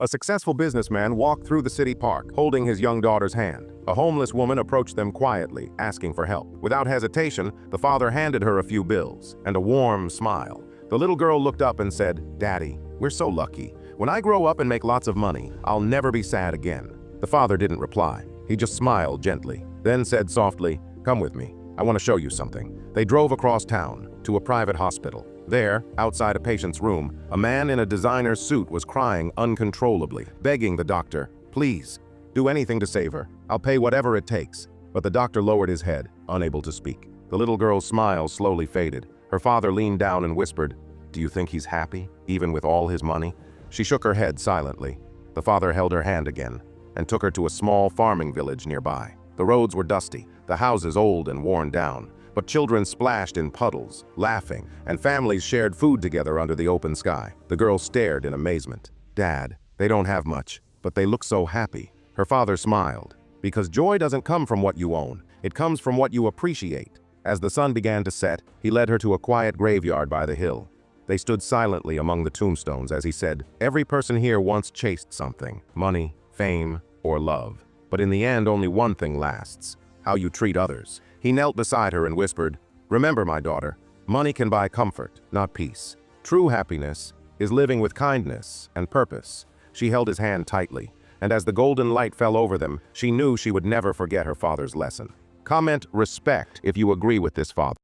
A successful businessman walked through the city park, holding his young daughter's hand. A homeless woman approached them quietly, asking for help. Without hesitation, the father handed her a few bills and a warm smile. The little girl looked up and said, "Daddy, we're so lucky. When I grow up and make lots of money, I'll never be sad again." The father didn't reply. He just smiled gently, then said softly, "Come with me. I want to show you something." They drove across town to a private hospital. There, outside a patient's room, a man in a designer's suit was crying uncontrollably, begging the doctor, "Please, do anything to save her. I'll pay whatever it takes." But the doctor lowered his head, unable to speak. The little girl's smile slowly faded. Her father leaned down and whispered, "Do you think he's happy, even with all his money?" She shook her head silently. The father held her hand again and took her to a small farming village nearby. The roads were dusty, the houses old and worn down, but children splashed in puddles, laughing, and families shared food together under the open sky. The girl stared in amazement. "Dad, they don't have much, but they look so happy." Her father smiled, because joy doesn't come from what you own, it comes from what you appreciate. As the sun began to set, he led her to a quiet graveyard by the hill. They stood silently among the tombstones as he said, "Every person here once chased something, money, fame, or love. But in the end, only one thing lasts: how you treat others." He knelt beside her and whispered, "Remember, my daughter, money can buy comfort, not peace. True happiness is living with kindness and purpose." She held his hand tightly, and as the golden light fell over them, she knew she would never forget her father's lesson. Comment respect if you agree with this father.